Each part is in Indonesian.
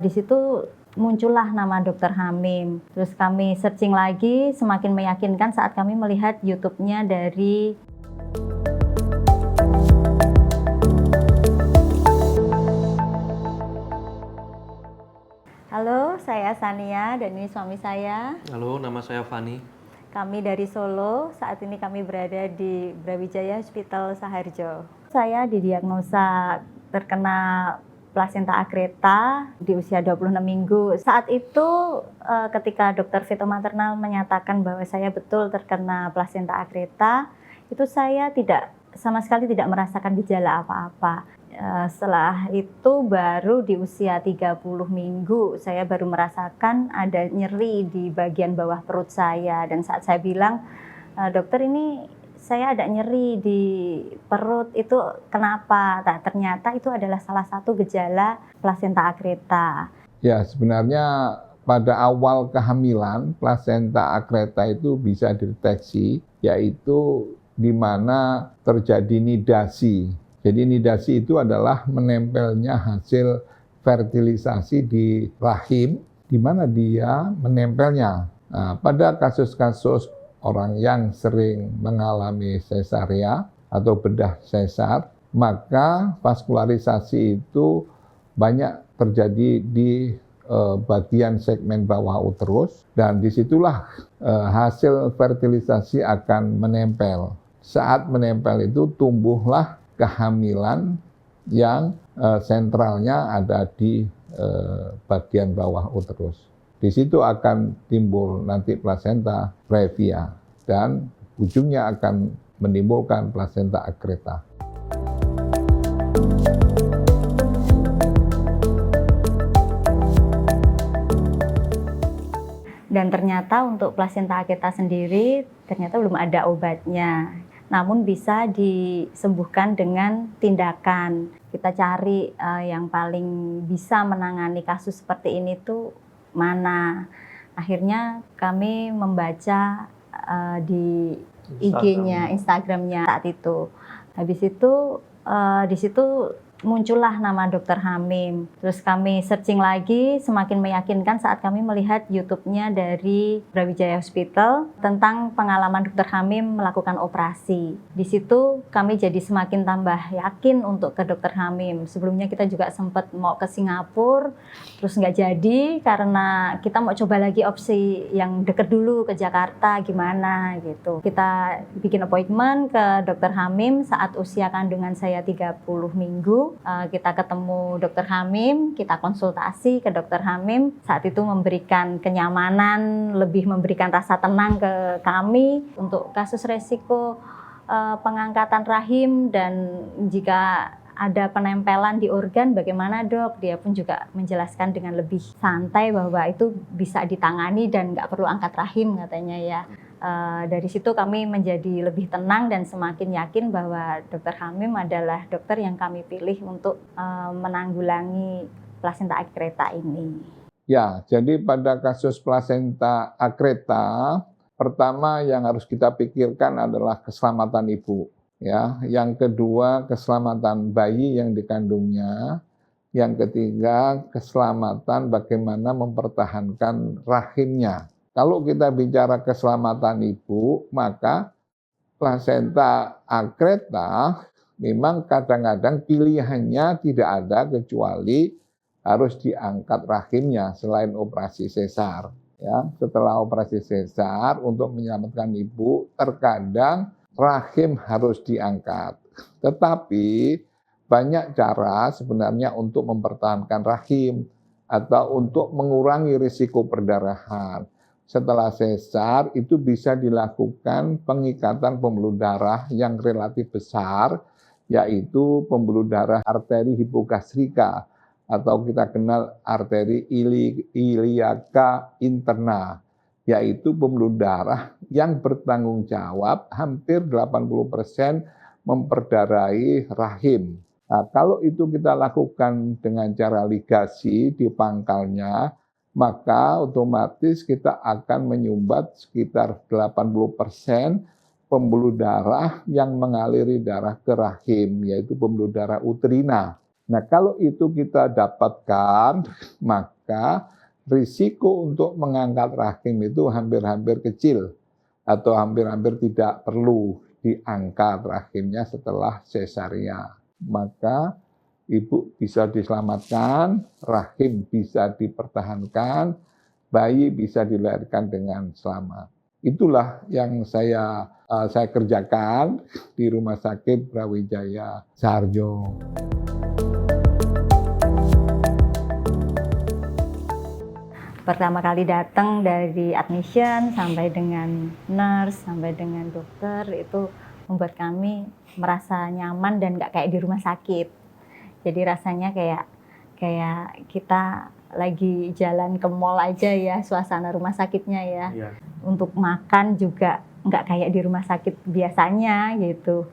Di situ muncullah nama Dokter Hamim. Terus kami searching lagi, semakin meyakinkan saat kami melihat YouTube-nya dari Halo, saya Sania dan ini suami saya. Halo, nama saya Fani. Kami dari Solo, saat ini kami berada di Brawijaya Hospital Saharjo. Saya didiagnosa terkena plasenta akreta di usia 26 minggu. Saat itu ketika dokter fitomaternal menyatakan bahwa saya betul terkena plasenta akreta, itu saya sama sekali tidak merasakan gejala apa-apa. Setelah itu baru di usia 30 minggu saya baru merasakan ada nyeri di bagian bawah perut saya, dan saat saya bilang, dokter ini saya ada nyeri di perut, itu kenapa? Nah, ternyata itu adalah salah satu gejala plasenta akreta. Ya, sebenarnya pada awal kehamilan plasenta akreta itu bisa dideteksi, yaitu di mana terjadi nidasi. Jadi nidasi itu adalah menempelnya hasil fertilisasi di rahim, di mana dia menempelnya. Nah, pada kasus-kasus orang yang sering mengalami sesaria atau bedah sesar, maka vaskularisasi itu banyak terjadi di bagian segmen bawah uterus, dan disitulah hasil fertilisasi akan menempel. Saat menempel itu tumbuhlah kehamilan yang sentralnya ada di bagian bawah uterus. Di situ akan timbul nanti plasenta previa dan ujungnya akan menimbulkan plasenta akreta. Dan ternyata untuk plasenta akreta sendiri ternyata belum ada obatnya. Namun bisa disembuhkan dengan tindakan. Kita cari yang paling bisa menangani kasus seperti ini tuh mana. Akhirnya kami membaca di IG-nya, Instagram-nya saat itu. Habis itu di situ muncullah nama Dokter Hamim. Terus kami searching lagi, semakin meyakinkan saat kami melihat YouTube-nya dari Brawijaya Hospital tentang pengalaman Dokter Hamim melakukan operasi. Di situ kami jadi semakin tambah yakin untuk ke Dokter Hamim. Sebelumnya kita juga sempat mau ke Singapura, terus nggak jadi karena kita mau coba lagi opsi yang deket dulu ke Jakarta gimana gitu. Kita bikin appointment ke Dokter Hamim saat usia kandungan saya 30 minggu. Kita ketemu Dokter Hamim, kita konsultasi ke Dokter Hamim. Saat itu memberikan kenyamanan, lebih memberikan rasa tenang ke kami untuk kasus resiko pengangkatan rahim, dan jika ada penempelan di organ bagaimana dok? Dia pun juga menjelaskan dengan lebih santai bahwa itu bisa ditangani dan nggak perlu angkat rahim katanya ya. Dari situ kami menjadi lebih tenang dan semakin yakin bahwa Dokter Hamim adalah dokter yang kami pilih untuk menanggulangi plasenta akreta ini. Ya, jadi pada kasus plasenta akreta, pertama yang harus kita pikirkan adalah keselamatan ibu. Ya, yang kedua keselamatan bayi yang dikandungnya, yang ketiga keselamatan bagaimana mempertahankan rahimnya. Kalau kita bicara keselamatan ibu, maka plasenta akreta memang kadang-kadang pilihannya tidak ada kecuali harus diangkat rahimnya selain operasi sesar. Ya, setelah operasi sesar untuk menyelamatkan ibu, terkadang rahim harus diangkat. Tetapi banyak cara sebenarnya untuk mempertahankan rahim atau untuk mengurangi risiko perdarahan. Setelah sesar itu bisa dilakukan pengikatan pembuluh darah yang relatif besar, yaitu pembuluh darah arteri hipogastrika atau kita kenal arteri iliaca interna, yaitu pembuluh darah yang bertanggung jawab hampir 80% memperdarahi rahim. Nah, kalau itu kita lakukan dengan cara ligasi di pangkalnya, maka otomatis kita akan menyumbat sekitar 80% pembuluh darah yang mengaliri darah ke rahim, yaitu pembuluh darah uterina. Nah, kalau itu kita dapatkan, maka risiko untuk mengangkat rahim itu hampir-hampir kecil atau hampir-hampir tidak perlu diangkat rahimnya setelah sesaria. Maka ibu bisa diselamatkan, rahim bisa dipertahankan, bayi bisa dilahirkan dengan selamat. Itulah yang saya kerjakan di Rumah Sakit Brawijaya Saharjo. Pertama kali datang dari admission sampai dengan nurse, sampai dengan dokter, itu membuat kami merasa nyaman dan nggak kayak di rumah sakit. Jadi rasanya kayak kita lagi jalan ke mall aja ya, suasana rumah sakitnya ya. Iya. Untuk makan juga nggak kayak di rumah sakit biasanya gitu.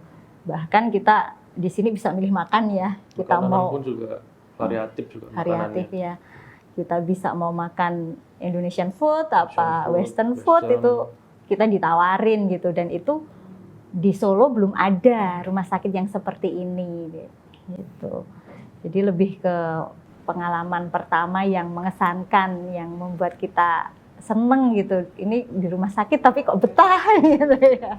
Bahkan kita di sini bisa milih makan ya. Kita Makanan mau pun juga variatif juga variatif makanannya. ya. Kita bisa mau makan Indonesian food, apa Western Western food Western. itu kita ditawarin gitu, dan itu di Solo belum ada rumah sakit yang seperti ini gitu. Jadi lebih ke pengalaman pertama yang mengesankan, yang membuat kita seneng gitu. Ini di rumah sakit tapi kok betah gitu ya.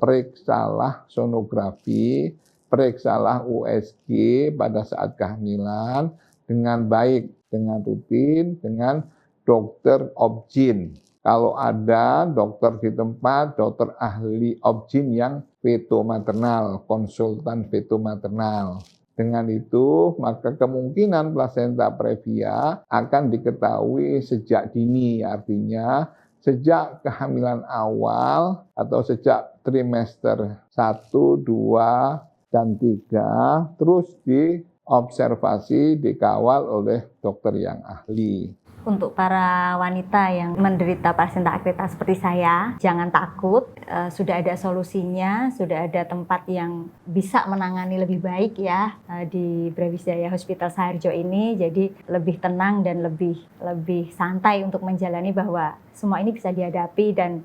Periksalah sonografi, periksalah USG pada saat kehamilan dengan baik, dengan rutin, dengan dokter obgyn. Kalau ada dokter di tempat, dokter ahli obgyn yang feto maternal, konsultan feto maternal. Dengan itu, maka kemungkinan plasenta previa akan diketahui sejak dini, artinya sejak kehamilan awal atau sejak trimester 1, 2, dan 3, terus diobservasi, dikawal oleh dokter yang ahli. Untuk para wanita yang menderita plasenta akreta seperti saya, jangan takut, sudah ada solusinya, sudah ada tempat yang bisa menangani lebih baik ya di Brawijaya Hospital Saharjo ini. Jadi lebih tenang dan lebih santai untuk menjalani bahwa semua ini bisa dihadapi, dan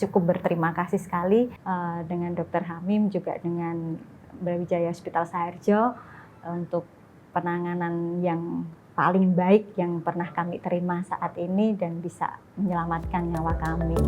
cukup berterima kasih sekali dengan Dr. Hamim, juga dengan Brawijaya Hospital Saharjo untuk penanganan yang paling baik yang pernah kami terima saat ini dan bisa menyelamatkan nyawa kami.